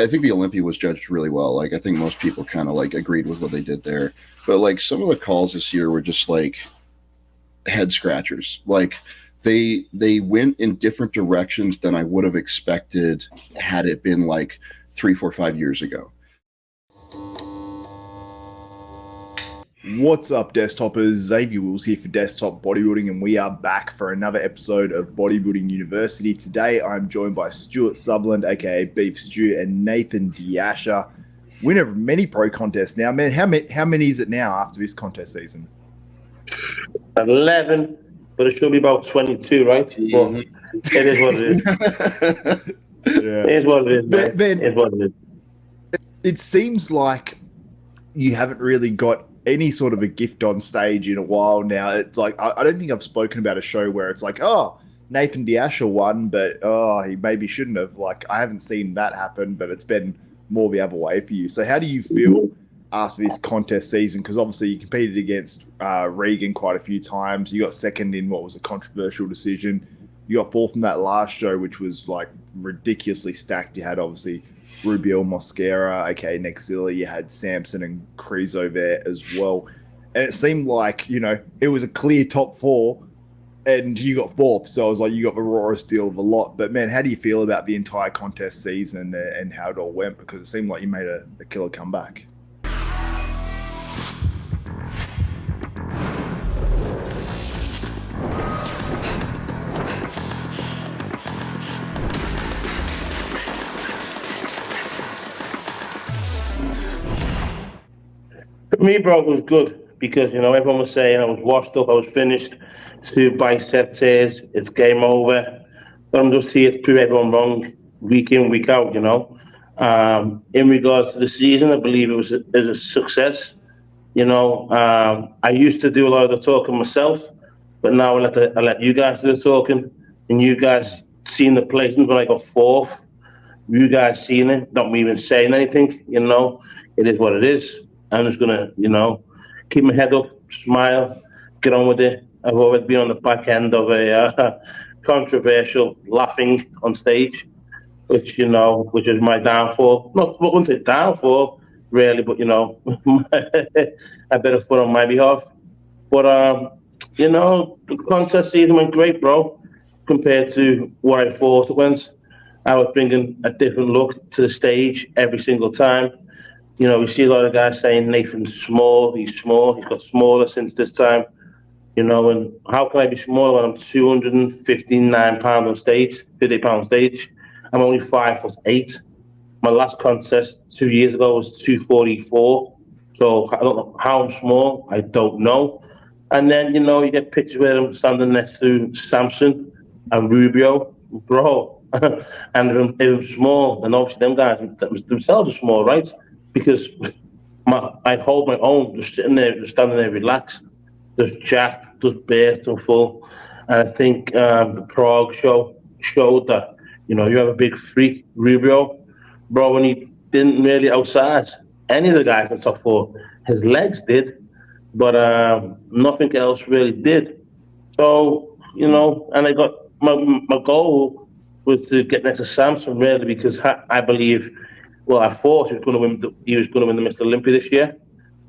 I think the Olympia was judged really well. Like, I think most people kind of like agreed with what they did there. But like some of the calls this year were just like head scratchers. Like they went in different directions than I would have expected had it been like 3, 4, 5 years ago. What's up, Desktopers? Xavier Wills here for Desktop Bodybuilding, and we are back for another episode of Bodybuilding University. Today, I'm joined by Stuart Sutherland, aka Beef Stew, and Nathan Asha, winner of many pro contests. Now, man, how many is it now after this contest season? 11, but it should be about 22, right? But it is what it is. Yeah. It is what it is, man. Man, it is what it is. It seems like you haven't really got any sort of a gift on stage in a while now. It's like, I don't think I've spoken about a show where it's like, oh, Nathan Asha won, but he maybe shouldn't have. Like, I haven't seen that happen, but it's been more the other way for you. So how do you feel after this contest season? Because obviously you competed against Regan quite a few times. You got second in what was a controversial decision. You got fourth in that last show, which was like ridiculously stacked. You had obviously Rubiel Mosquera, aka Neckzilla. You had Samson and Crizo there as well. And it seemed like, you know, it was a clear top four and you got fourth. So I was like, you got the rawest deal of a lot. But man, how do you feel about the entire contest season and how it all went? Because it seemed like you made a killer comeback. For me, bro, it was good because, you know, everyone was saying I was washed up, I was finished, 2 bicep tears, it's game over. But I'm just here to prove everyone wrong week in, week out, you know. In regards to the season, I believe it was a success. You know, I used to do a lot of the talking myself, but now I let you guys do the talking, and you guys seen the placements when I got fourth. You guys seen it, not me even saying anything, you know. It is what it is. I'm just gonna, you know, keep my head up, smile, get on with it. I've always been on the back end of a controversial laughing on stage, which, you know, which is my downfall. Not, I wouldn't say downfall, really, but, you know, a bit of fun on my behalf. But, you know, the contest season went great, bro, compared to what I thought it went. I was bringing a different look to the stage every single time. You know, we see a lot of guys saying Nathan's small, he's got smaller since this time, you know, and how can I be smaller when I'm 259 pounds on stage, 50 pounds on stage? I'm only 5'8". My last contest 2 years ago was 244. So I don't know how I'm small, I don't know. And then, you know, you get pictures where I'm standing next to Samson and Rubio, bro, and it was small, and obviously them guys themselves are small, right? Because I hold my own, just sitting there, just standing there relaxed, just jacked, just burst and full. And I think the Prague show showed that, you know, you have a big freak, Rubio, bro, when he didn't really outsize any of the guys in the top four. His legs did, but nothing else really did. So, you know, and I got my goal was to get next to Samson, really, because I believe. Well, I thought he was going to win. He was going to win the Mr. Olympia this year,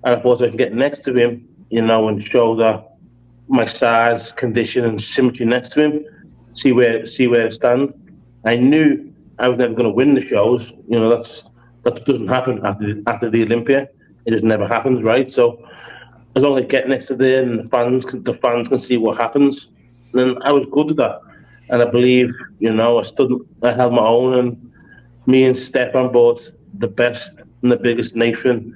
and I thought I could get next to him, you know, and show that my size, condition, and symmetry next to him, see where it stands. I knew I was never going to win the shows. You know, that doesn't happen after the Olympia. It just never happens, right? So as long as I get next to there and the fans can see what happens, then I was good at that. And I believe, you know, I held my own, and me and Stefan bought the best and the biggest Nathan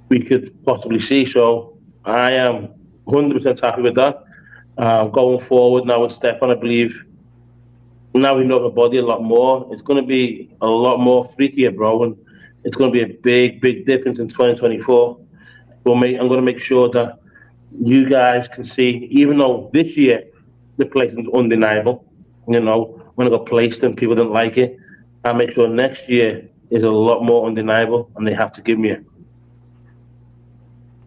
we could possibly see. So I am 100% happy with that. Going forward now with Stefan, I believe now we know the body a lot more. It's going to be a lot more freakier, bro, and it's going to be a big, big difference in 2024. I'm going to make sure that you guys can see, even though this year the placement was undeniable, you know, when I got placed and people didn't like it, I'll make sure next year is a lot more undeniable, and they have to give me it.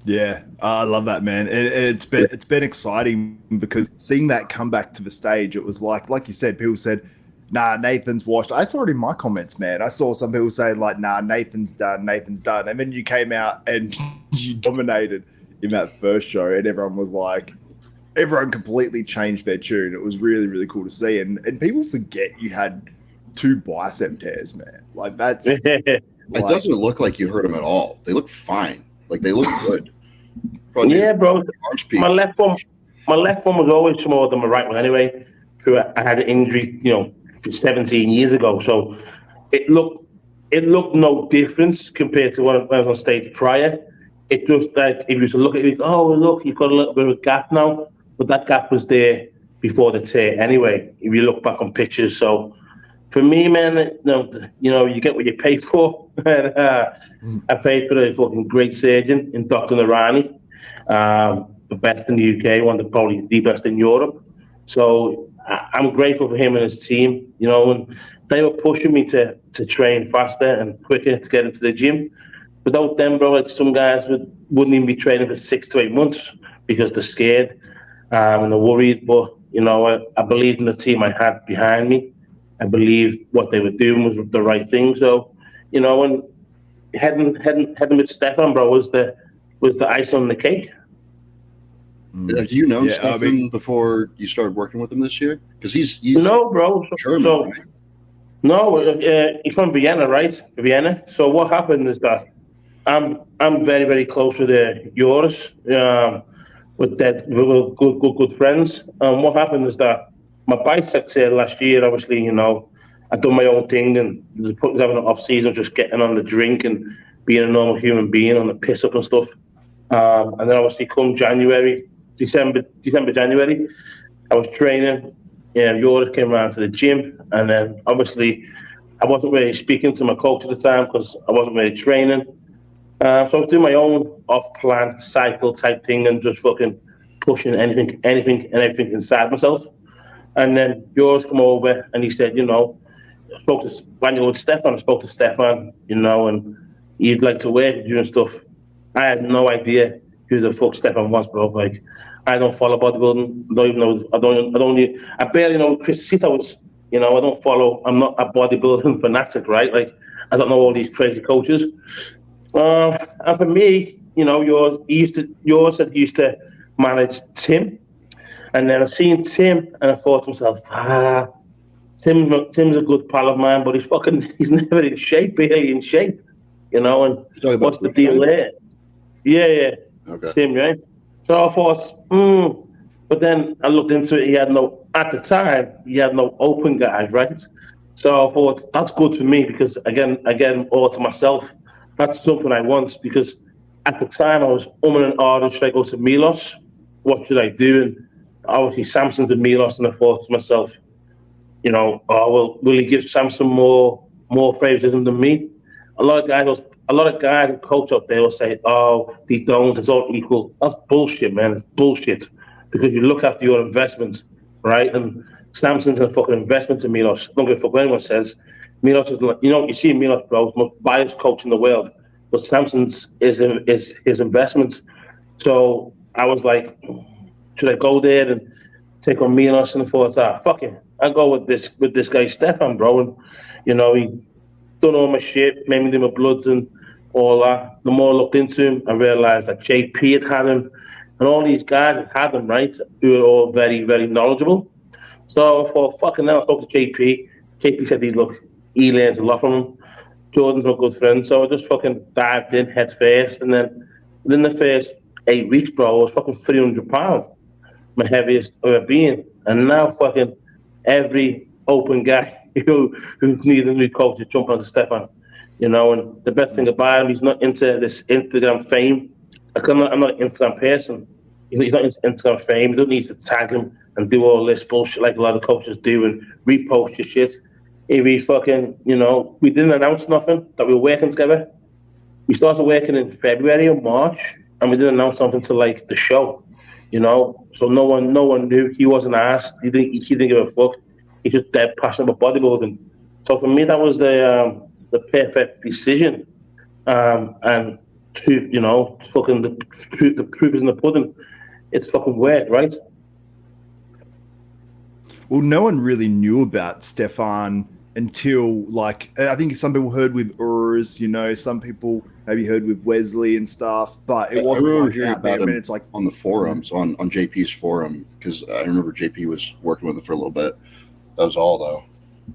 Yeah, I love that, man. It's been exciting because seeing that come back to the stage, it was like you said, people said, nah, Nathan's washed. I saw it in my comments, man. I saw some people saying like, nah, Nathan's done. And then you came out and you dominated in that first show, and everyone was like, everyone completely changed their tune. It was really, really cool to see. And people forget you had 2 bicep tears, man. Like that's It doesn't look like you hurt them at all. They look fine. Like they look good. Probably yeah, bro. my left one was always smaller than my right one anyway. I had an injury, 17 years ago. So it looked no difference compared to when I was on stage prior. It just like if you was to look at it, oh look, you've got a little bit of a gap now, but that gap was there before the tear anyway. If you look back on pictures, so for me, man, you get what you pay for. And, I paid for a fucking great surgeon in Dr. Narani, the best in the UK, one of probably the best in Europe. So I'm grateful for him and his team, and they were pushing me to train faster and quicker to get into the gym. Without them, bro, like some guys wouldn't even be training for 6 to 8 months because they're scared and they're worried. But, I believed in the team I had behind me. I believed what they were doing was the right thing. So, and heading with Stefan, bro, was the ice on the cake. Have you known Stefan before you started working with him this year? Because he's no, bro. German, right? No, he's from Vienna, right? Vienna. So what happened is that I'm very, very close with yours, with good friends. What happened is that my bicep tear last year, obviously, I'd done my own thing and was having an off season, just getting on the drink and being a normal human being on the piss up and stuff. And then obviously come December, January, I was training. Yours came around to the gym, and then obviously I wasn't really speaking to my coach at the time because I wasn't really training. So I was doing my own off-plan cycle type thing and just fucking pushing anything and everything inside myself. And then yours come over and he said, when you with Stefan, I spoke to Stefan, and he'd like to work with you and stuff. I had no idea who the fuck Stefan was, bro. Like, I don't follow bodybuilding. I don't even know. I barely know who Chris Sita was. I don't follow. I'm not a bodybuilding fanatic, right? Like, I don't know all these crazy coaches. And for me, yours said he used to manage Tim. And then I seen Tim and I thought to myself, Tim's a good pal of mine, but he's never in shape, barely in shape, and what's the deal there? Yeah. Okay. Tim, right? So I thought, but then I looked into it, at the time, he had no open guys, right? So I thought, that's good for me because, again, all to myself, that's something I want because at the time I was and ahhing, should I go to Milos? What should I do? And obviously Samson's and Milos, and I thought to myself, will he give Samson more favoritism than me? A lot of guys and coach out there will say, oh, they don't, it's all equal. That's bullshit, man. It's bullshit. Because you look after your investments, right? And Samson's a fucking investment in Milos. Don't give a fuck what anyone says. Milos is, you see Milos, bro, the most biased coach in the world, but Samson's is his investment. So I was like, should I go there and take on Milos? And I thought, fuck it, I'll go with this guy Stefan, bro. And he done all my shit, made me do my bloods and all that. The more I looked into him, I realized that JP had him, and all these guys had him, right? Who were all very, very knowledgeable. So I thought, fucking hell, I spoke to JP. JP said he learns a lot from him. Jordan's my good friend, so I just fucking dived in head first, and then within the first 8 weeks, bro, I was fucking 300 pounds, my heaviest I've ever been. And now fucking every open guy who needs a new coach is jumping onto Stefan, and the best thing about him, he's not into this Instagram fame. Like, I'm not an Instagram person. He's not into Instagram fame. You don't need to tag him and do all this bullshit like a lot of coaches do and repost your shit. If we fucking, we didn't announce nothing that we were working together. We started working in February or March, and we didn't announce something till like the show, So no one knew. He wasn't asked. He didn't give a fuck. He's just dead passionate about bodybuilding. So for me, that was the perfect decision. And fucking the proof is in the pudding. It's fucking weird, right? Well, no one really knew about Stefan until, like, I think some people heard with Urs, you know, some people maybe heard with Wesley and stuff, but it I wasn't remember like hearing out there. about I mean, him it's like on the forums, on JP's forum, because I remember JP was working with him for a little bit. That was all, though.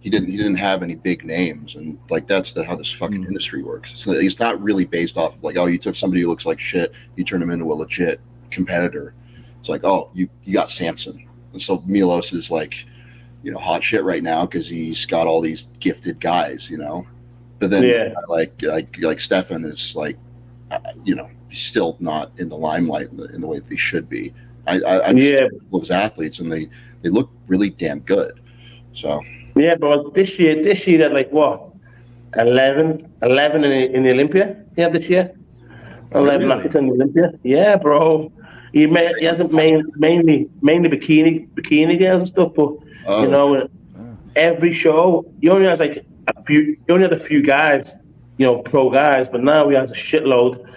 He didn't have any big names, and like that's how this fucking industry works. It's not really based off of like, oh, you took somebody who looks like shit, you turn him into a legit competitor. It's like, oh, you got Samson, and so Milos is like, you know, hot shit right now because he's got all these gifted guys, you know. But then like Stefan is like, you know, he's still not in the limelight in the way that he should be. I've seen those athletes, and they look really damn good. So. Yeah, but this year had like what, 11 in the Olympia. Yeah, this year, 11 Really? athletes in the Olympia. Yeah, bro. He hasn't mainly bikini girls and stuff, but you know, every show he only has like a few. He only had a few guys, you know, pro guys, but now he has a shitload,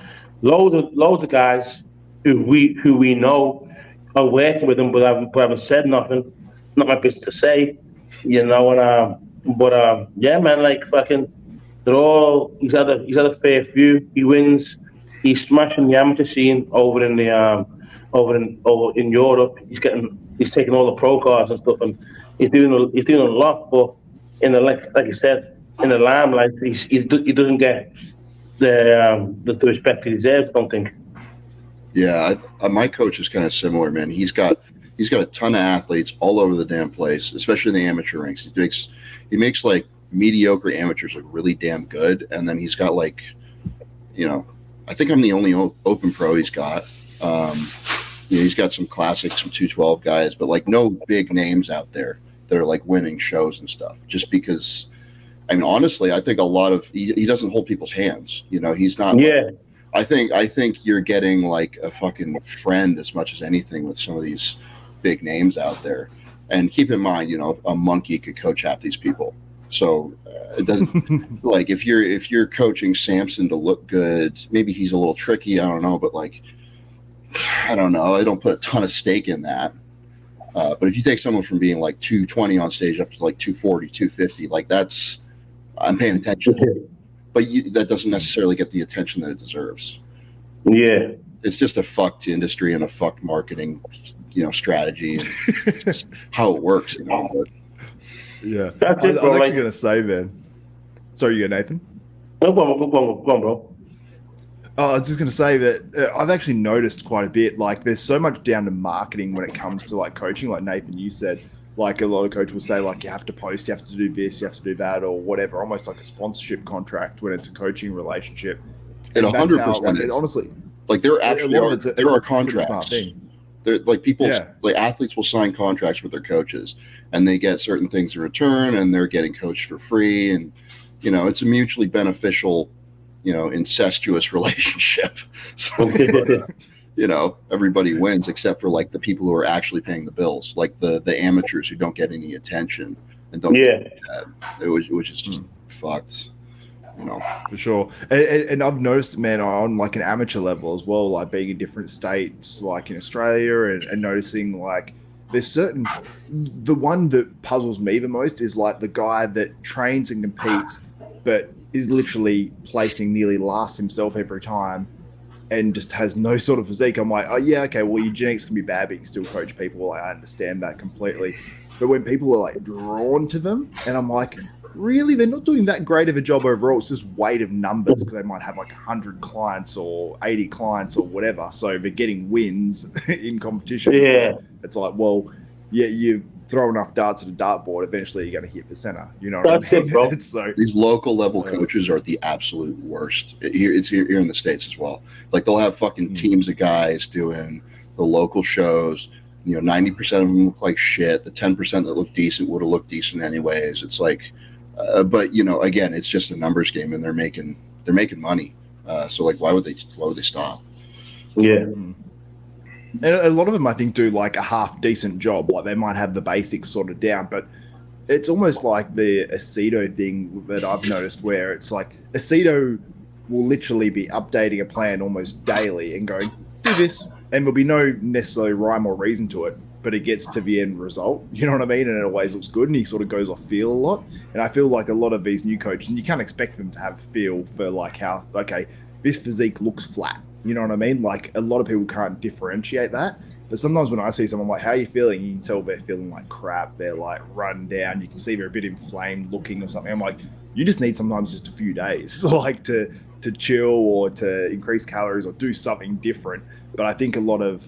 loads of guys who we know are working with him, but haven't said nothing. Not my business to say. You know, and yeah, man, like fucking, they're all. He's had a fair few. He wins. He's smashing the amateur scene over in the over in Europe. He's taking all the pro cards and stuff, and he's doing a lot. But in the like you said, in the limelight, he doesn't get the respect he deserves. I don't think. Yeah, my coach is kind of similar, man. He's got a ton of athletes all over the damn place, especially in the amateur ranks. He makes like mediocre amateurs look really damn good, and then he's got like, you know, I think I'm the only open pro he's got. You know, he's got some classics, some 212 guys, but like no big names out there that are like winning shows and stuff. Just because, I mean, honestly, I think a lot of he doesn't hold people's hands. You know, he's not. Yeah. Like, I think you're getting like a fucking friend as much as anything with some of these big names out there. And keep in mind, you know, a monkey could coach half these people. So it doesn't like if you're coaching Samson to look good, maybe he's a little tricky. I don't know, but like, I don't know. I don't put a ton of stake in that. But if you take someone from being like 220 on stage up to like 240, 250, like I'm paying attention. But that doesn't necessarily get the attention that it deserves. Yeah. It's just a fucked industry and a fucked marketing, you know, strategy and just how it works, you know. But, yeah. That's I it, was bro. actually going to say, man. Sorry, you go, Nathan? No, go on, bro. Oh, I was just going to say that I've actually noticed quite a bit. Like, there's so much down to marketing when it comes to like coaching. Like Nathan, you said, like a lot of coaches will say, like, you have to post, you have to do this, you have to do that, or whatever. Almost like a sponsorship contract when it's a coaching relationship. And 100%. Like, honestly, like there are contracts. There, like people, like athletes will sign contracts with their coaches, and they get certain things in return, and they're getting coached for free, and you know it's a mutually beneficial, you know, incestuous relationship. So, you know, everybody wins except for like the people who are actually paying the bills, like the amateurs who don't get any attention and don't. Get that, which is just fucked. You know, for sure. And I've noticed, man, on like an amateur level as well, like being in different states, like in Australia, and noticing like there's certain. The one that puzzles me the most is like the guy that trains and competes, but is literally placing nearly last himself every time, and just has no sort of physique. I'm like, oh yeah, okay, well your genetics can be bad, but you can still coach people. Like, I understand that completely. But when people are like drawn to them, and I'm like, really, they're not doing that great of a job overall. It's just weight of numbers because they might have like 100 clients or 80 clients or whatever. So they're getting wins in competition. Yeah. It's like, well, yeah, you throw enough darts at a dartboard, eventually you're going to hit the center. You know what I mean? It, so, these local level coaches are the absolute worst. It's here in the States as well. Like they'll have fucking teams of guys doing the local shows. You know, 90% of them look like shit. The 10% that look decent would have looked decent anyways. It's like, but you know, again, it's just a numbers game, and they're making money. So like, why would they stop? Yeah. And a lot of them, I think, do like a half decent job. Like they might have the basics sort of down, but it's almost like the Aceto thing that I've noticed, where it's like Aceto will literally be updating a plan almost daily and going, do this, and there'll be no necessarily rhyme or reason to it. but it gets to the end result. You know what I mean? And it always looks good, and he sort of goes off feel a lot. And I feel like a lot of these new coaches, and you can't expect them to have feel for like how, okay, this physique looks flat. You know what I mean? Like a lot of people can't differentiate that. But sometimes when I see someone like, how are you feeling? You can tell they're feeling like crap. They're like run down. You can see they're a bit inflamed looking or something. I'm like, you just need sometimes just a few days like to chill or to increase calories or do something different. But I think a lot of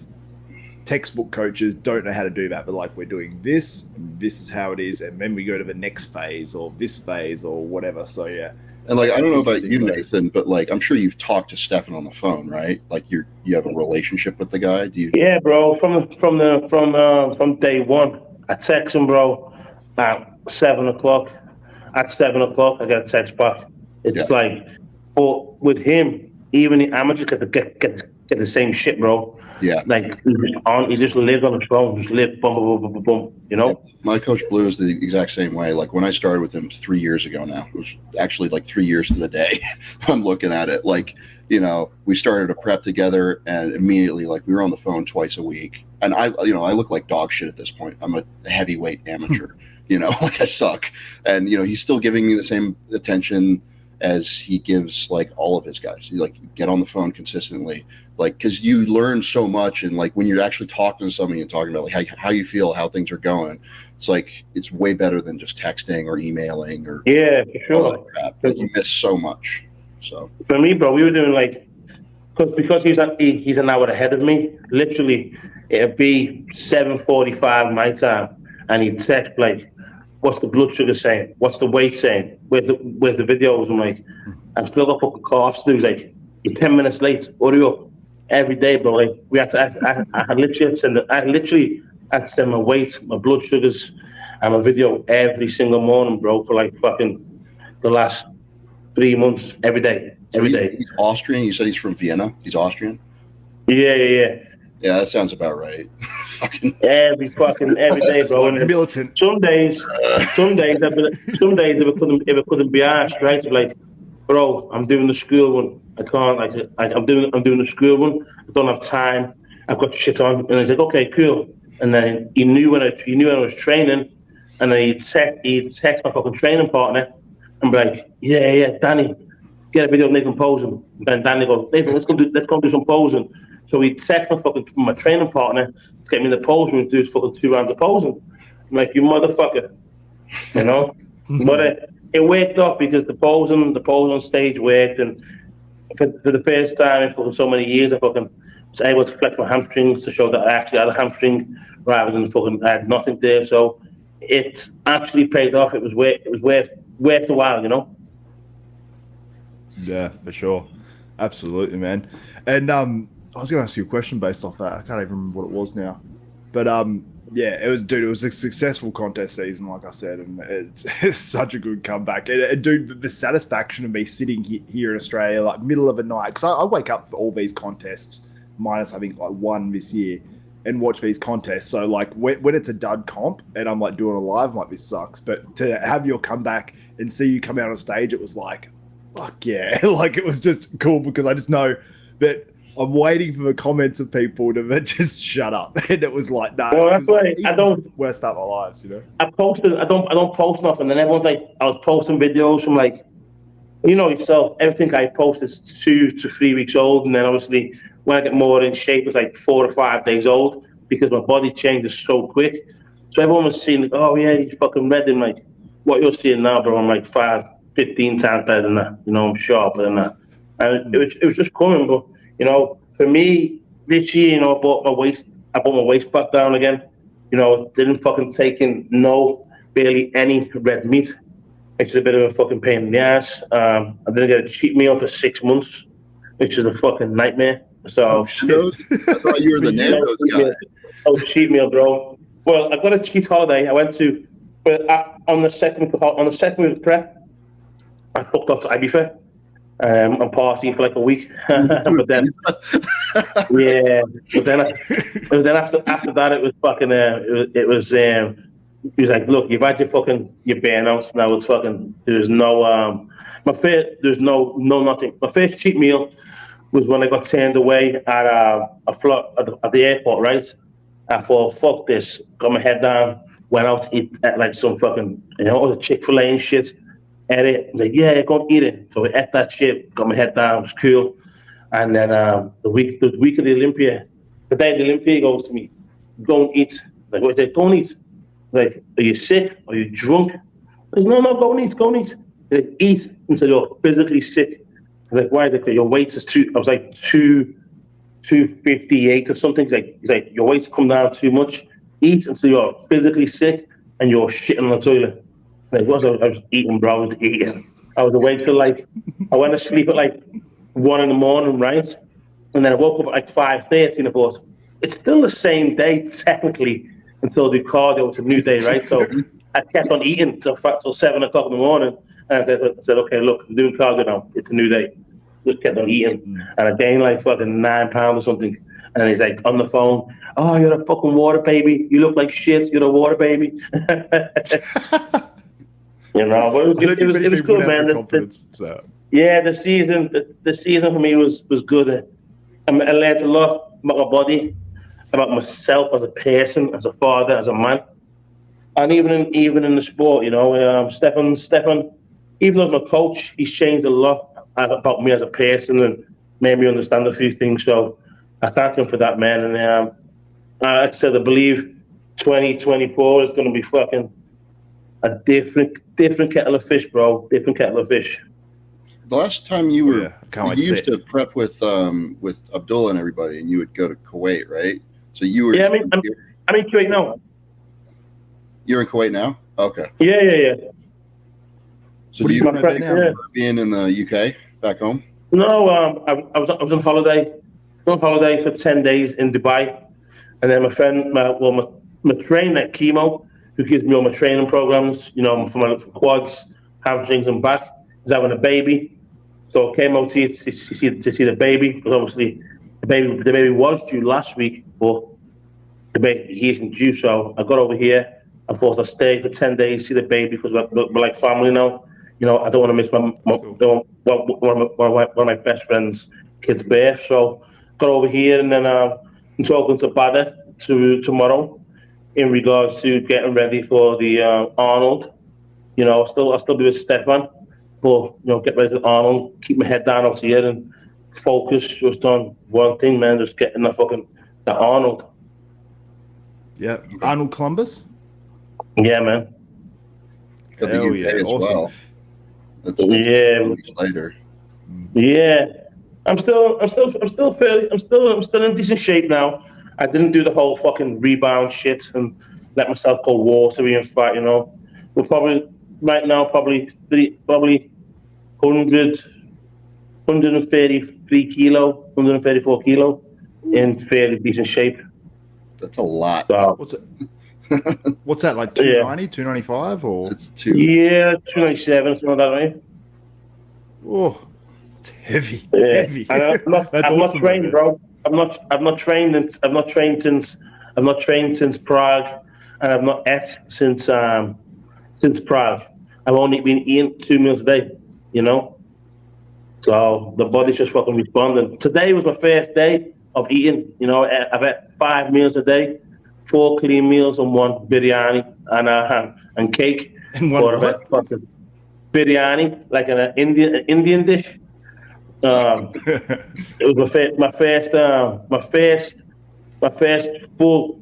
textbook coaches don't know how to do that. But like, we're doing this, and this is how it is. And then we go to the next phase or this phase or whatever. So yeah. And like, I don't know about you, Nathan, but like, I'm sure you've talked to Stefan on the phone, right? Like, you have a relationship with the guy. Do you? Yeah, bro. From day one, I text him, bro, at 7 o'clock. At 7 o'clock, I get a text back. It's like, but with him, even the amateurs get the same shit, bro. Yeah. Like he just lived on his phone, just lived boom, boom, boom, boom, boom. You know. Yeah. My coach Blue is the exact same way. Like when I started with him 3 years ago now, it was actually like 3 years to the day. I'm looking at it. Like, you know, we started a prep together, and immediately, like, we were on the phone twice a week. And I look like dog shit at this point. I'm a heavyweight amateur. You know, like I suck. And you know, he's still giving me the same attention as he gives like all of his guys. You like get on the phone consistently, like, because you learn so much, and like when you're actually talking to somebody and talking about like how you feel, how things are going, it's like it's way better than just texting or emailing or for sure. All that crap. Like, you miss so much. So for me, bro, we were doing like because he's an hour ahead of me. Literally, it'd be 7:45 my time, and he'd text like, "What's the blood sugar saying? What's the weight saying? Where's the videos?" I'm like, "I've still got fucking coughs." He was like, "You're 10 minutes late. Hurry up!" Every day, bro. Like we had to. I literally had to send my weight, my blood sugars, and my video every single morning, bro, for like fucking the last 3 months. Every day. He's Austrian. You said he's from Vienna. He's Austrian. Yeah. Yeah, that sounds about right. Every day, bro. Like militant. Some days, if it couldn't be asked, right? It's like, bro, I'm doing the school one. I can't. I'm doing the school one. I don't have time. I've got shit on. And he's like, okay, cool. And then he knew when I was training, and then he'd text my fucking training partner and be like, yeah, Danny, get a video of Nathan posing. And Danny goes, Nathan, let's go do some posing. So he texted my training partner to get me in the pose room to do fucking 2 rounds of posing. I'm like, you motherfucker, you know. But it worked out because the pose on stage worked, and for the first time in fucking so many years, I fucking was able to flex my hamstrings to show that I actually had a hamstring rather than fucking I had nothing there. So it actually paid off. It was worth the while, you know. Yeah, for sure, absolutely, man. And I was going to ask you a question based off that. I can't even remember what it was now. But yeah, it was a successful contest season, like I said, and it's such a good comeback. And dude, the satisfaction of me sitting here in Australia, like middle of the night, because I wake up for all these contests, minus I think like one this year, and watch these contests. So like when it's a dud comp and I'm like doing a live, I'm like, this sucks. But to have your comeback and see you come out on stage, it was like, fuck yeah. Like it was just cool because I just know that I'm waiting for the comments of people to just shut up, and it was like, nah. Well, that's why I don't. Worst start of our lives, you know. I don't post nothing, and everyone's like, I was posting videos from like, you know yourself. Everything I post is 2 to 3 weeks old, and then obviously when I get more in shape, it's like 4 to 5 days old because my body changes so quick. So everyone was seeing like, oh yeah, you're fucking red, and like what you're seeing now, bro. I'm like 15 times better than that. You know, I'm sharper than that, and it was just coming, but. You know, for me, this year, you know, I brought my waist back down again. You know, didn't fucking take in barely any red meat. It's a bit of a fucking pain in the ass. I didn't get a cheat meal for 6 months, which is a fucking nightmare. So, I thought you were the Nando's guy. Oh, cheat meal, bro. Well, I got a cheat holiday. I went to, but on the second week of prep, I fucked off to Ibiza. I'm partying for like a week, but then, yeah. But then after that, it was fucking. It was. He was like, "Look, you've had your burnouts. Now it's fucking. There's no There's no nothing. My first cheat meal was when I got turned away at the airport, right? I thought, fuck this. Got my head down. Went out to eat at like some fucking, Chick-fil-A and shit. Ate it. I was like, yeah, go and eat it. So we ate that shit. Got my head down. It was cool. And then the week of the Olympia, the day of the Olympia, he goes to me, go and eat. Like, what? Go and eat. Like, are you sick? Are you drunk? Like, no, go and eat. Go and eat. Like, eat until you're physically sick. Like, why? Like, your weight is too. I was like 258 or something. He's like, your weight's come down too much. Eat until you're physically sick and you're shitting on the toilet. Like, what was I was eating, bro? I was eating. I was awake till like, I went to sleep at like 1 a.m, right? And then I woke up at like 5:30 and I thought, it's still the same day technically until the cardio. It's a new day, right? So I kept on eating till 7 o'clock in the morning. And I said, okay, look, I'm doing cardio now. It's a new day. Just kept on eating. And I gained like fucking 9 pounds or something. And he's like on the phone, oh, you're a fucking water baby. You look like shit. You're a water baby. But it was good, man. Yeah, the season for me was good. I learned a lot about my body, about myself as a person, as a father, as a man, and even in the sport. Stefan, even though my coach, he's changed a lot about me as a person and made me understand a few things. So I thank him for that, man. And like I said, I believe 2024 is going to be fucking a different kettle of fish, bro. Different kettle of fish. The last time you were, you used to prep with Abdullah and everybody, and you would go to Kuwait, right? So you were. Yeah, I'm in Kuwait now. You're in Kuwait now? Okay. Yeah. So do you remember being in the UK back home? No, I was on holiday. On holiday for 10 days in Dubai, and then my friend, my trainer at Chemo, who gives me all my training programs, for quads, hamstrings, and back, is having a baby. So I came out to see the baby, because obviously the baby was due last week, but the baby he isn't due. So I got over here. I thought I'd stay for 10 days, see the baby, because we're like family now. I don't want to miss one of my best friend's kid's birth. So got over here, and then I'm talking to Badr tomorrow in regards to getting ready for the Arnold. I'll still be with Stefan, but get ready for Arnold. Keep my head down out here and focus just on one thing, man. Just getting that Arnold. Yeah, Arnold Columbus. Yeah, man. Got the UK as awesome. well. That's later. Yeah. I'm still in decent shape now. I didn't do the whole fucking rebound shit and let myself go watery and fat. We're probably right now 133 kilo, 134 kilo in fairly decent shape. That's a lot. So, what's that, like 290, 295 or? It's 2. Yeah, 297, something like that, right? Oh. It's heavy. Yeah. Heavy. I'm not trained, bro. I'm not trained since Prague, and I've not ate since Prague. I've only been eating 2 meals a day, So the body's just fucking responding. Today was my first day of eating. I've had 5 meals a day, 4 clean meals and 1 biryani and cake. And one fucking biryani, like an Indian dish. It was my first full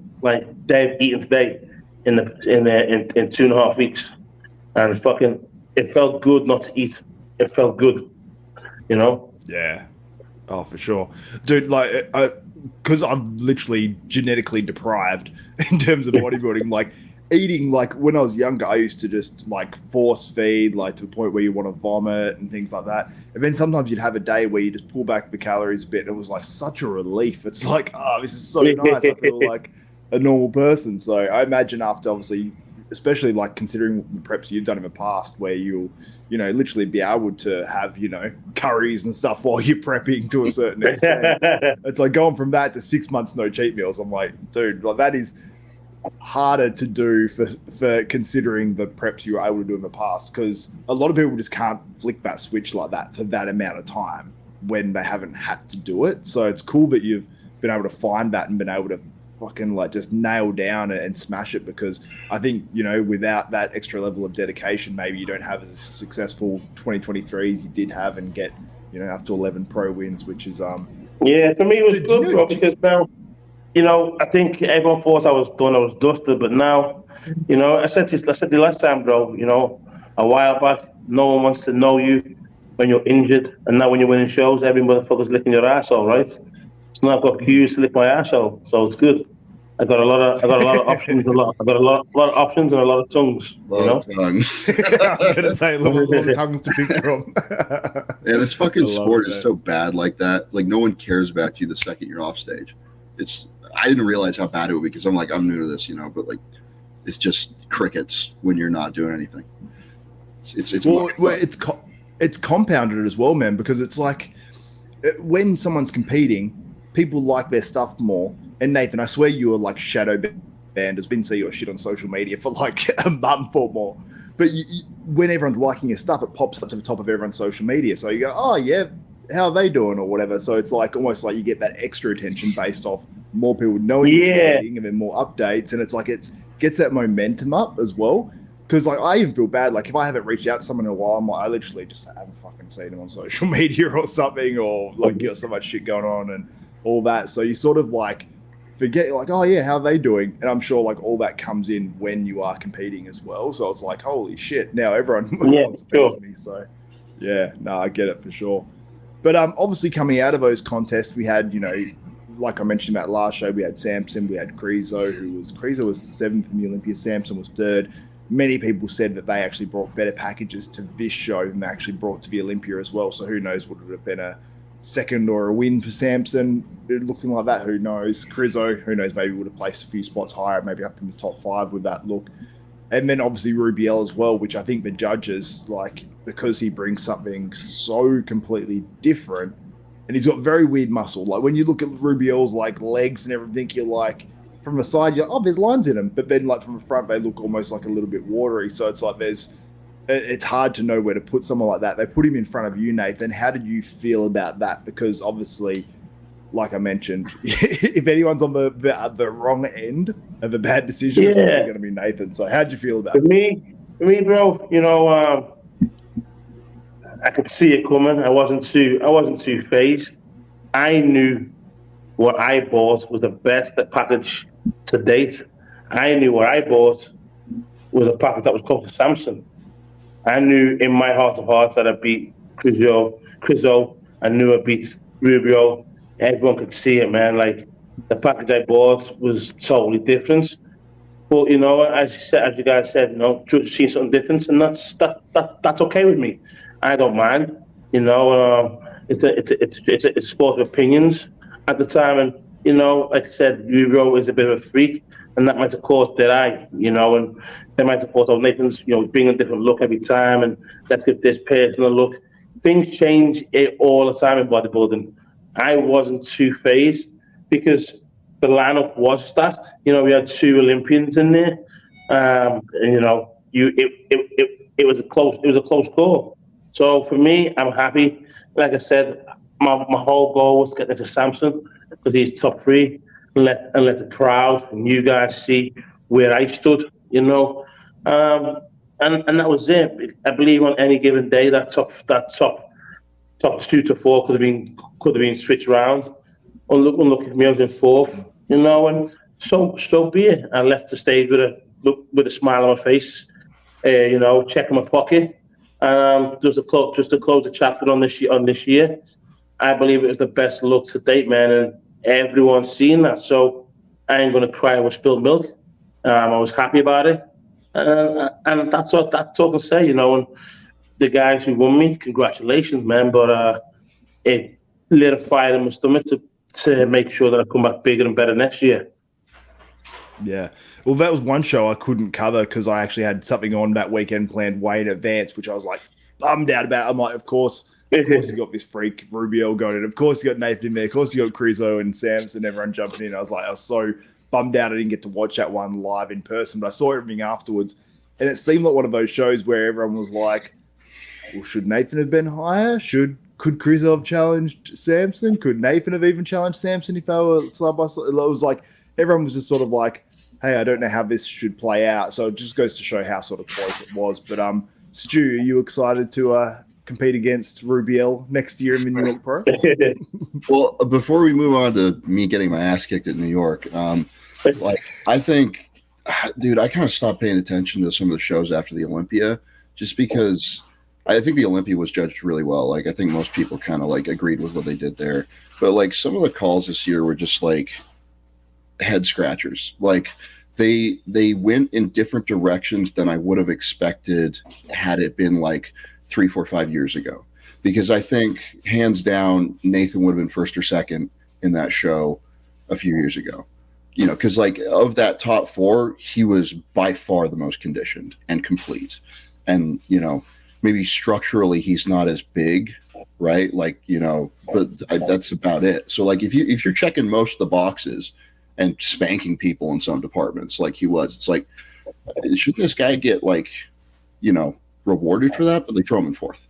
day of eating today in 2.5 weeks, and it felt good not to eat. It felt good, Yeah. Oh, for sure, dude. Because I'm literally genetically deprived in terms of bodybuilding. Eating, when I was younger, I used to just force feed, to the point where you want to vomit and things like that. And then sometimes you'd have a day where you just pull back the calories a bit, and it was such a relief. It's this is so nice. I feel like a normal person. So I imagine after, obviously, especially considering the preps you've done in the past, where you'll, literally be able to have, curries and stuff while you're prepping to a certain extent. It's going from that to 6 months no cheat meals. I'm dude, that is harder to do for considering the preps you were able to do in the past, because a lot of people just can't flick that switch like that for that amount of time when they haven't had to do it. So it's cool that you've been able to find that and been able to fucking like just nail down and smash it, because I think, you know, without that extra level of dedication, maybe you don't have as successful 2023 as you did have and get, you know, up to 11 pro wins, which is Yeah, for me it was Did good, you know- bro, because now, you know, I think everyone thought I was done, I was dusted, but now, you know, I said the last time, bro, you know, a while back, no one wants to know you when you're injured, and now when you're winning shows, every motherfucker's licking your asshole, right? So now I've got cues to lick my asshole, so it's good. I got a lot of options, I got a lot of options and a lot of tongues, A you lot know. of tongues. I was going to say a lot of tongues to pick from. Yeah, this fucking I love sport it, is man. so bad like that. Like, no one cares about you the second you're off stage. I didn't realize how bad it would be, because I'm new to this, you know, but like, it's just crickets when you're not doing anything. It's well, it's compounded as well, man, because it's like when someone's competing, people like their stuff more. And Nathan, I swear you were like shadow banned. Has been see your shit on social media for like a month or more. But when everyone's liking your stuff, it pops up to the top of everyone's social media. So you go, oh yeah, how are they doing or whatever. So it's like almost like you get that extra attention based off more people knowing you're competing and then more updates. And it's like it gets that momentum up as well. Because like I even feel bad, like if I haven't reached out to someone in a while, I'm like, I literally just haven't fucking seen them on social media or something, or like you got so much shit going on and all that. So you sort of like forget, like, oh yeah, how are they doing? And I'm sure like all that comes in when you are competing as well. So it's like, holy shit, now everyone wants a piece of me. So yeah, no, I get it for sure. But obviously coming out of those contests, we had, you know, like I mentioned about last show, we had Samson, we had Krizo, Krizo was 7th in the Olympia, Samson was 3rd. Many people said that they actually brought better packages to this show than they actually brought to the Olympia as well. So who knows, would it have been a second or a win for Samson? Looking like that, who knows? Krizo, who knows, maybe would have placed a few spots higher, maybe up in the top 5 with that look. And then obviously Rubiel as well, which I think the judges, like, because he brings something so completely different, and he's got very weird muscle. Like when you look at Rubiel's like legs and everything, you're like, from the side, you're like, oh, there's lines in them. But then like from the front, they look almost like a little bit watery. So it's like it's hard to know where to put someone like that. They put him in front of you, Nathan. How did you feel about that? Because obviously, like I mentioned, if anyone's on the wrong end of a bad decision, it's probably going to be Nathan. So how did you feel about it? For me, bro, you know, I could see it coming. I wasn't too phased. I knew what I bought was the best package to date. I knew what I bought was a package that was close to Samson. I knew in my heart of hearts that I beat Krizo. I knew I beat Rubio. Everyone could see it, man. Like the package I bought was totally different. But you know, as you guys said, you know, just seeing something different, and that's okay with me. I don't mind. You know, it's a sport of opinions at the time, and you know, like I said, Rubio is a bit of a freak, and that might have caused their eye, you know, and they might have thought, oh, Nathan's, you know, bringing a different look every time, and let's give this person a look. Things change all the time in bodybuilding. I wasn't too phased because the lineup was stacked. You know, we had 2 Olympians in there, and you know, it was a close call. So for me, I'm happy. Like I said, my whole goal was to get to Samson because he's top 3, and let the crowd and you guys see where I stood. You know, and that was it. I believe on any given day that top 2 to 4 could have been switched around. Unlucky for me, I was in 4th. You know, and so be it. I left the stage with a smile on my face. You know, checking my pocket. Just to close the chapter on this year, I believe it was the best look to date, man, and everyone's seen that. So I ain't gonna cry with spilled milk. I was happy about it, and that's all I can say. You know, and the guys who won me, congratulations, man. But it lit a fire in my stomach to make sure that I come back bigger and better next year. Yeah. Well, that was one show I couldn't cover because I actually had something on that weekend planned way in advance, which I was like bummed out about. I'm like, of course you got this freak Rubiel going in. Of course you got Nathan in there. Of course you got Krizo and Samson, everyone jumping in. I was so bummed out I didn't get to watch that one live in person, but I saw everything afterwards. And it seemed like one of those shows where everyone was like, well, should Nathan have been higher? Could Krizo have challenged Samson? Could Nathan have even challenged Samson if they were side by side? It was like everyone was just sort of like, hey, I don't know how this should play out. So it just goes to show how sort of close it was. But Stu, are you excited to compete against Rubiel next year in the New York Pro? Well, before we move on to me getting my ass kicked in New York, like I think, dude, I kind of stopped paying attention to some of the shows after the Olympia, just because I think the Olympia was judged really well. Like I think most people kind of like agreed with what they did there, but like some of the calls this year were just like head scratchers. Like they went in different directions than I would have expected had it been like 3, 4, 5 years ago. Because I think hands down, Nathan would have been first or second in that show a few years ago. You know, because like of that top 4, he was by far the most conditioned and complete. And, you know, maybe structurally he's not as big, right? Like, you know, but that's about it. So like if you're checking most of the boxes and spanking people in some departments like he was, it's like, shouldn't this guy get like, you know, rewarded for that? But they throw him in fourth.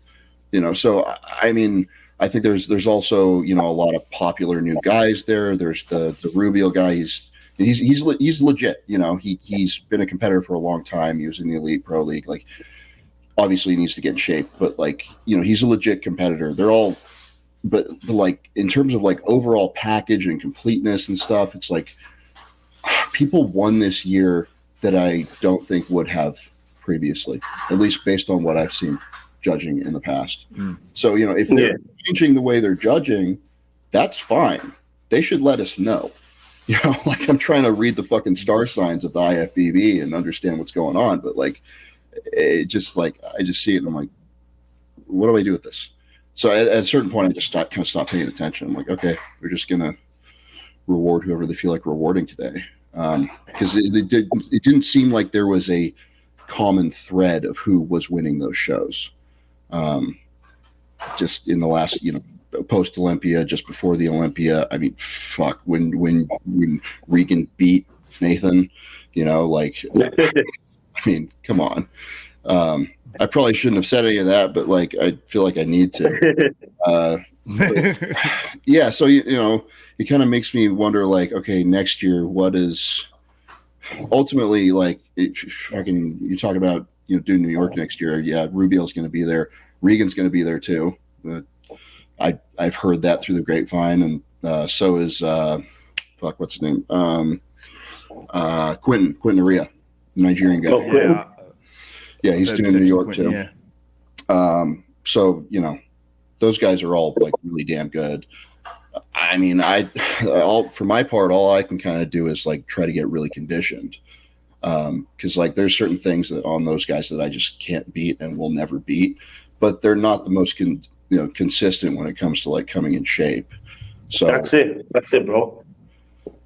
You know, so I mean, I think there's also, you know, a lot of popular new guys there. There's the Rubiel guy. He's legit. You know, he's been a competitor for a long time. He was in the Elite Pro League. Like, obviously, he needs to get in shape, but like, you know, he's a legit competitor. They're all, but like in terms of like overall package and completeness and stuff, it's like people won this year that I don't think would have previously, at least based on what I've seen judging in the past. So, you know, if they're changing the way they're judging, that's fine. They should let us know. You know, like I'm trying to read the fucking star signs of the IFBB and understand what's going on, but like it just like I just see it and I'm like, what do I do with this? So at a certain point I just kind of stopped paying attention. I'm like, okay, we're just gonna reward whoever they feel like rewarding today. Because it didn't seem like there was a common thread of who was winning those shows. Just in the last, you know, post Olympia, just before the Olympia. I mean, fuck, when Regan beat Nathan, you know, like, I mean, come on. I probably shouldn't have said any of that, but like, I feel like I need to. But, yeah, so you know, it kind of makes me wonder, like, okay, next year, what is ultimately like? You talk about, you know, doing New York next year. Yeah, Rubiel's going to be there. Regan's going to be there too. But I've heard that through the grapevine, and so is what's his name? Quentin Aria, the Nigerian guy. Yeah, yeah, he's doing New York Quentin, too. Yeah. So you know, those guys are all like really damn good. I mean, for my part, all I can kind of do is like try to get really conditioned. Because like there's certain things that on those guys that I just can't beat and will never beat, but they're not the most consistent when it comes to like coming in shape. So that's it, bro.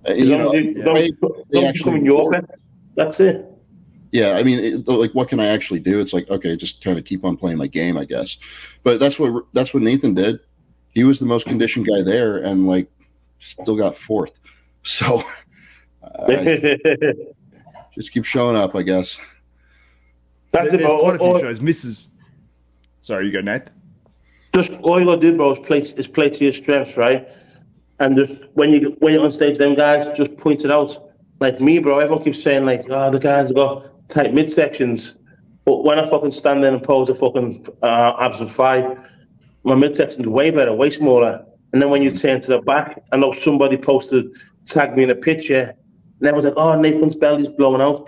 You know, that's it. Yeah, I mean, like, what can I actually do? It's like, okay, just kind of keep on playing my game, I guess. But that's what Nathan did. He was the most conditioned guy there, and like, still got fourth. So just keep showing up, I guess. There's quite a few shows. Mrs. Sorry, you go, Nate. Just all you gotta do, bro, is play to your strengths, right? And just when you're on stage, them guys just point it out. Like me, bro, everyone keeps saying like, oh, the guys got tight midsections, but when I fucking stand there and pose a fucking abs and thigh, my midsection is way better, way smaller. And then when you turn to the back, I know somebody tagged me in a picture, and everyone's like, oh, Nathan's belly's blown out.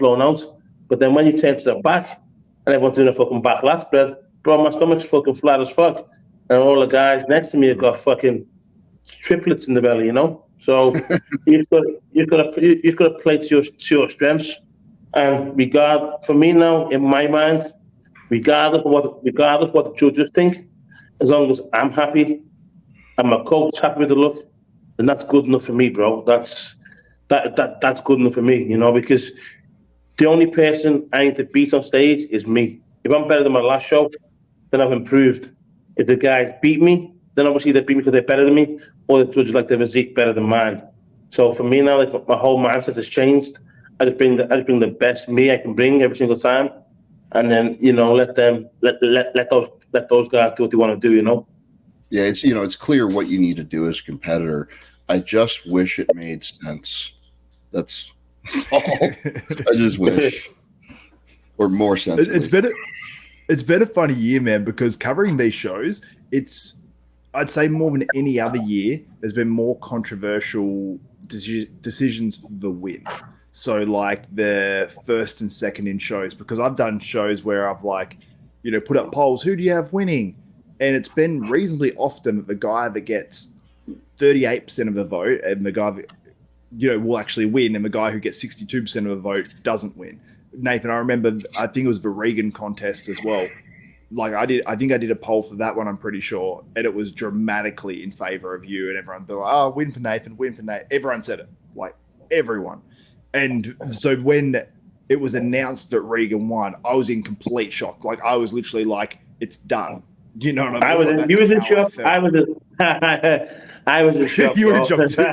But then when you turn to the back, and everyone's doing a fucking back lat spread, bro, my stomach's fucking flat as fuck. And all the guys next to me have got fucking triplets in the belly, you know? So you've got to play to your strengths. And for me now, in my mind, regardless of what the judges think, as long as I'm happy and my coach happy with the look, then that's good enough for me, bro. That's good enough for me, you know, because the only person I need to beat on stage is me. If I'm better than my last show, then I've improved. If the guys beat me, then obviously they beat me because they're better than me, or the judges like their physique better than mine. So for me now, like my whole mindset has changed. I just bring the best me I can bring every single time, and then, you know, let those guys do what they want to do, you know. Yeah, it's clear what you need to do as a competitor. I just wish it made sense That's all. I just wish, or more sensible. It's been a funny year, man, because covering these shows, I'd say more than any other year, there's been more controversial decisions for the win. So like the first and second in shows, because I've done shows where I've like, put up polls, who do you have winning? And it's been reasonably often that the guy that gets 38% of the vote and the guy that, will actually win, and the guy who gets 62% of the vote doesn't win. Nathan, I remember, I think it was the Regan contest as well. Like I think I did a poll for that one, I'm pretty sure. And it was dramatically in favor of you, and everyone be like, oh, win for Nathan, win for Nathan. Everyone said it, like everyone. And so when it was announced that Regan won, I was in complete shock. Like I was literally like, it's done. Do you know what I mean? You was in shock. I was in shock. You were in shock too.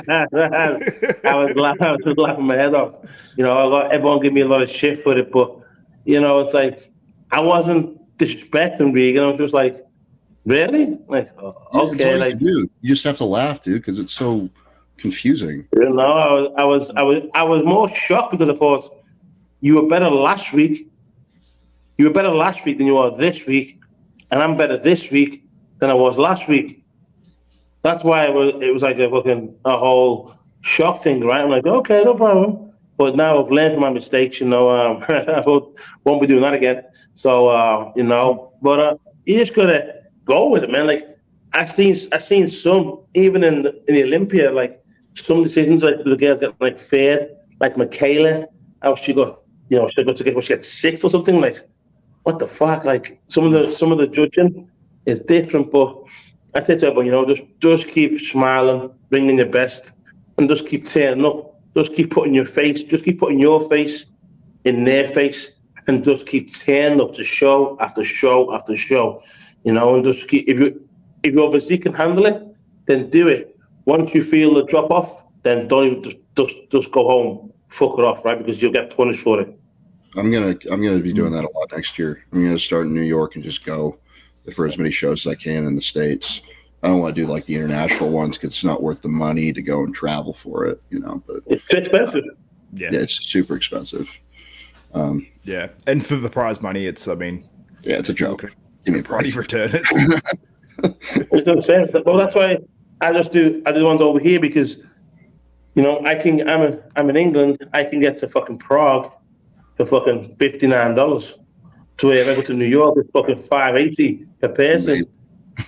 I was just laughing my head off. Everyone gave me a lot of shit for it, but it's like I wasn't disrespecting Regan. I was just like, really? Like, okay, like you just have to laugh, dude, because it's so confusing. I was more shocked because I thought you were better last week. You were better last week than you are this week, and I'm better this week than I was last week. That's why it was like a whole shock thing, right? I'm like, okay, no problem. But now I've learned from my mistakes, I won't be doing that again. So, but you just gotta go with it, man. Like I've seen some, even in the Olympia, like some decisions, like the girl got like fair, like Michaela, how she got, she got 6 or something. Like, what the fuck? Like some of the judging is different, but I say to everyone, just keep smiling, bringing your best, and just keep turning up. Just keep putting your face in their face, and just keep turning up to show after show after show, and just keep. If you obviously can handle it, then do it. Once you feel the drop off, then don't even just go home, fuck it off, right? Because you'll get punished for it. I'm gonna be doing that a lot next year. I'm gonna start in New York and just go for as many shows as I can in the States. I don't want to do like the international ones because it's not worth the money to go and travel for it, But it's expensive. Yeah, it's super expensive. Yeah, and for the prize money, it's it's a joke. Give me a prize. Return it. It's what I'm saying. Well, that's why I do the ones over here because, I'm in England. I can get to fucking Prague for fucking $59. To where if I go to New York, it's fucking $5.80 per person.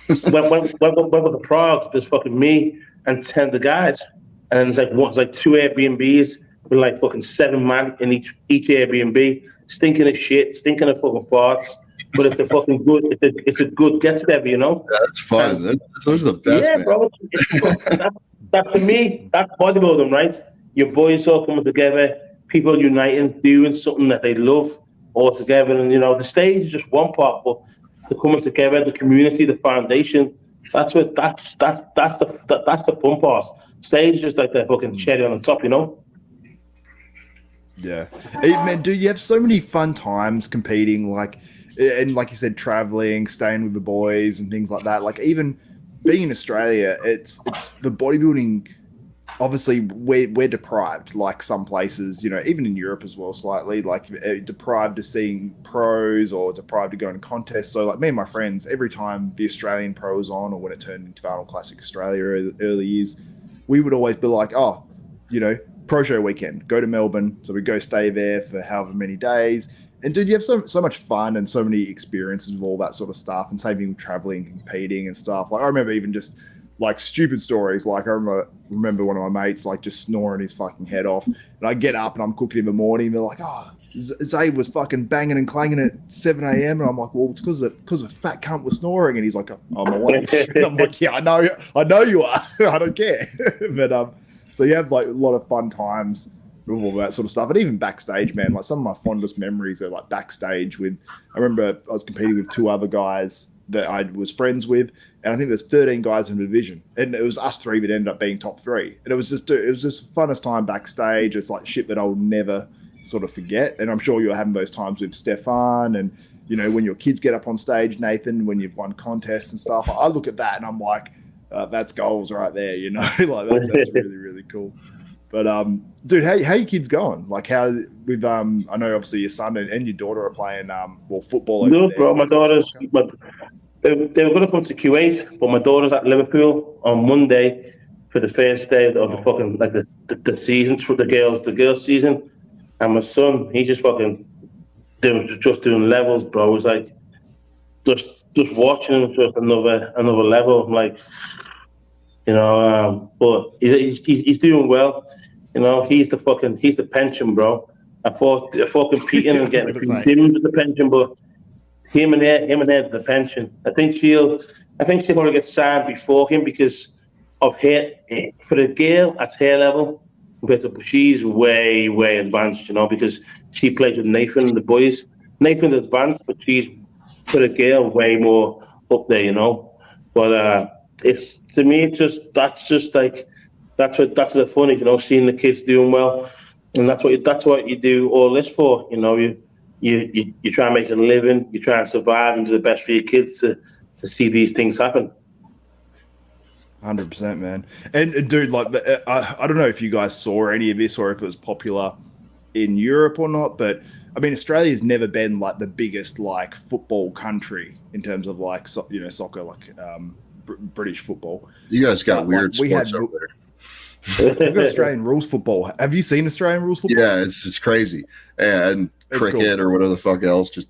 when go to Prague, there's fucking me and 10 of the guys, and it's like 2 Airbnbs with like fucking 7 man in each Airbnb, stinking of shit, stinking of fucking farts. But it's a fucking good, it's a good get together, That's fun. Those are the best. Yeah, man. bro. That to me, that's bodybuilding, right? Your boys all coming together, people uniting, doing something that they love all together, and the stage is just one part, but the coming together, the community, the foundation. That's the fun part. Stage is just like the fucking cherry on the top, Yeah, hey, man, dude, you have so many fun times competing, and like you said, traveling, staying with the boys, and things like that. Like even being in Australia, it's the bodybuilding. Obviously, we're deprived, like some places, even in Europe as well, slightly, like deprived of seeing pros or deprived of going to contests. So, like me and my friends, every time the Australian Pro was on, or when it turned into Arnold Classic Australia early years, we would always be like, Pro Show weekend, go to Melbourne. So we go stay there for however many days. And dude, you have so much fun and so many experiences with all that sort of stuff, and saving traveling and competing and stuff. Like I remember even just like stupid stories. Like I remember one of my mates like just snoring his fucking head off, and I get up and I'm cooking in the morning. They're like, "Oh, Zayd was fucking banging and clanging at 7 a.m." And I'm like, "Well, it's because a fat cunt was snoring." And he's like, "I'm awake." And I'm like, "Yeah, I know you are. I don't care." But so you have like a lot of fun times with all that sort of stuff, and even backstage, man. Like some of my fondest memories are like backstage with. I remember I was competing with 2 other guys that I was friends with, and I think there's 13 guys in the division, and it was us 3 that ended up being top 3. And it was just funnest time backstage. It's like shit that I'll never sort of forget. And I'm sure you're having those times with Stefan, and when your kids get up on stage, Nathan, when you've won contests and stuff. I look at that and I'm like, that's goals right there. Like that's really, really cool. But dude, how your kids going? Like how with I know obviously your son and your daughter are playing football. Over No, there. bro, my daughter's, but they were going to come to Kuwait, but my daughter's at Liverpool on Monday for the first day of the fucking like the season for the girls season, and my son he's just fucking just doing levels, bro. It's like just watching him just another level. I'm like, but he's doing well. He's the pension, bro. I thought competing and getting a few gyms with the pension, but him and Ed the pension. I think she'll probably get signed before him because of her. For the girl at her level, compared to she's way advanced. Because she plays with Nathan and the boys. Nathan's advanced, but she's for the girl way more up there. But it's to me, that's what's the fun is. Seeing the kids doing well, and that's what you do all this for. You try and make a living, you try and survive and do the best for your kids to see these things happen. 100%, man. And dude, like, I don't know if you guys saw any of this or if it was popular in Europe or not, but I mean, Australia's never been like the biggest like football country in terms of like soccer, like British football. You guys got weird sports over there. We've got Australian rules football. Have you seen Australian rules football? Yeah, it's crazy. And cricket or whatever the fuck else. Just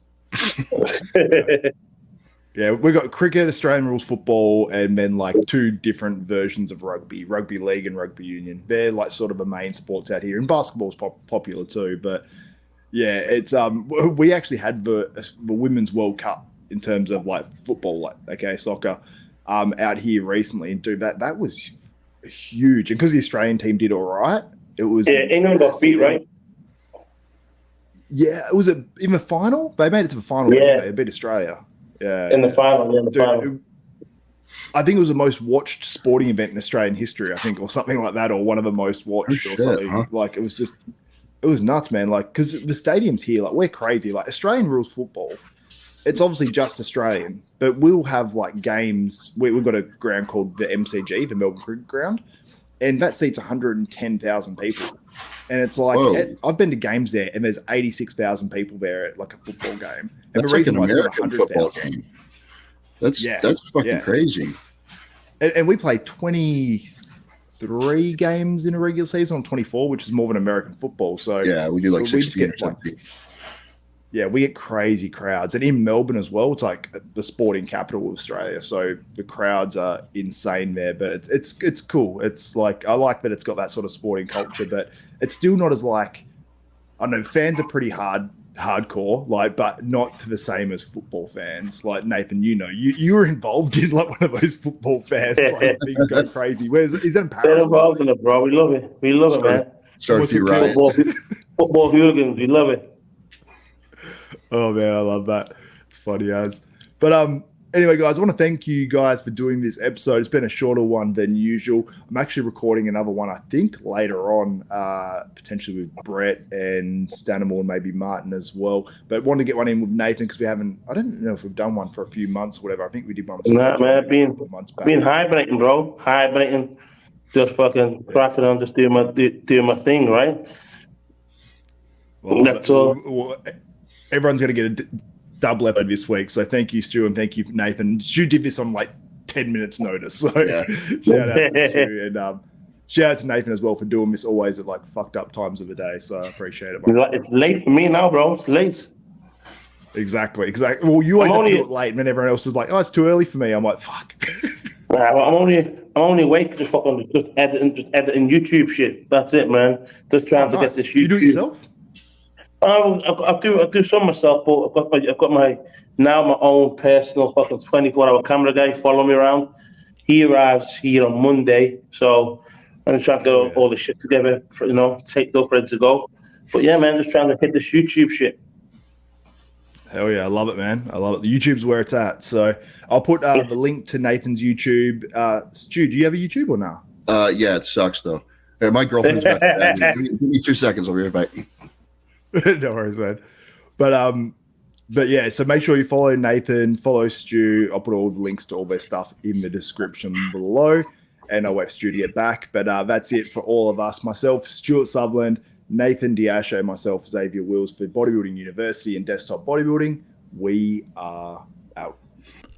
yeah, we got cricket, Australian rules football, and then like two different versions of rugby league and rugby union. They're like sort of the main sports out here, and basketball's popular too. But yeah, it's we actually had the Women's World Cup in terms of like football, like soccer, out here recently, and dude, that was huge. And because the Australian team did all right, it was England got beat, right? Yeah, was it in the final? They made it to the final. Yeah, they beat Australia. Yeah, in the final. Final. I think it was the most watched sporting event in Australian history. I think, or something like that, or one of the most watched, or something. Huh? Like it was nuts, man. Like because the stadiums here, like we're crazy. Like Australian rules football, it's obviously just Australian, but we'll have like games. We've got a ground called the MCG, the Melbourne Cricket Ground, and that seats 110,000 people. And it's like I've been to games there, and there's 86,000 people there at like a football game. And that's like an American football game. That's fucking crazy. And we play 23 games in a regular season on 24, which is more than American football. So yeah, we do like 16 or something. Yeah, we get crazy crowds. And in Melbourne as well, it's like the sporting capital of Australia. So the crowds are insane there, but it's cool. It's like, I like that it's got that sort of sporting culture, but it's still not as like, I don't know, fans are pretty hardcore, like, but not to the same as football fans. Like Nathan, you were involved in like one of those football fans, like things go crazy. Is that in Paris? They're involved in it, bro. We love it. We love it, man. Start a few riots. Football hooligans. We love it. Oh man, I love that. It's funny as. But anyway, guys, I want to thank you guys for doing this episode. It's been a shorter one than usual. I'm actually recording another one, I think, later on, potentially with Brett and Stanimore and maybe Martin as well. But wanted to get one in with Nathan because I don't know if we've done one for a few months or whatever. I think we did one. Nah, man, I've been hibernating, bro. Hibernating, just fucking cracking on, just doing my thing, right? Well, that's all. Everyone's going to get a double episode this week. So thank you, Stu, and thank you, Nathan. Stu did this on like 10 minutes notice. So shout out to Stu and shout out to Nathan as well for doing this always at like fucked up times of the day. So I appreciate it. It's late for me now, bro. It's late. Exactly. Well, you always have to do it late, and then everyone else is like, "Oh, it's too early for me." I'm like, "Fuck." Well, I'm only awake just editing YouTube shit. That's it, man. Just trying to get this YouTube. You do it yourself? I do some myself, but I've got my own personal fucking 24-hour camera guy following me around. He arrives here on Monday, so I'm just trying to get all the shit together for taped up, ready to go. But yeah, man, just trying to hit this YouTube shit. Hell yeah, I love it, man. I love it. The YouTube's where it's at. So I'll put the link to Nathan's YouTube. Stu, do you have a YouTube or not? Yeah, it sucks though. Hey, my girlfriend's back. Give me 2 seconds. I'll be right back. No worries, man. But yeah, so make sure you follow Nathan, follow Stu. I'll put all the links to all their stuff in the description below. and I'll wait for Stu to get back. But that's it for all of us. Myself, Stuart Sutherland, Nathan Diasho, myself, Xavier Wills for Bodybuilding University and Desktop Bodybuilding. We are out.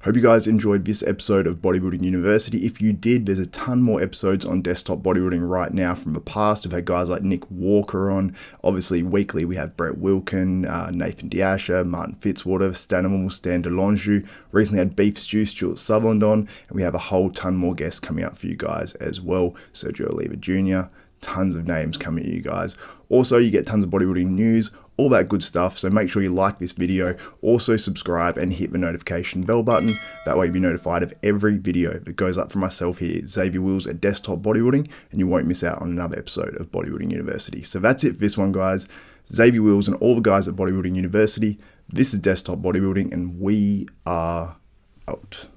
Hope you guys enjoyed this episode of Bodybuilding University. If you did, there's a ton more episodes on desktop bodybuilding right now from the past. We've had guys like Nick Walker on. Obviously, weekly we have Brett Wilkin, Nathan Diasha, Martin Fitzwater, Stanimal, Stan DeLonge. Recently had Beef Stew, Stuart Sutherland on. And we have a whole ton more guests coming out for you guys as well. Sergio Oliva Jr., tons of names coming at you guys. Also, you get tons of bodybuilding news, all that good stuff. So make sure you like this video, also subscribe and hit the notification bell button. That way you'll be notified of every video that goes up from myself here, Xavier Wills at Desktop Bodybuilding, and you won't miss out on another episode of Bodybuilding University. So that's it for this one, guys. Xavier Wills and all the guys at Bodybuilding University. This is Desktop Bodybuilding, and we are out.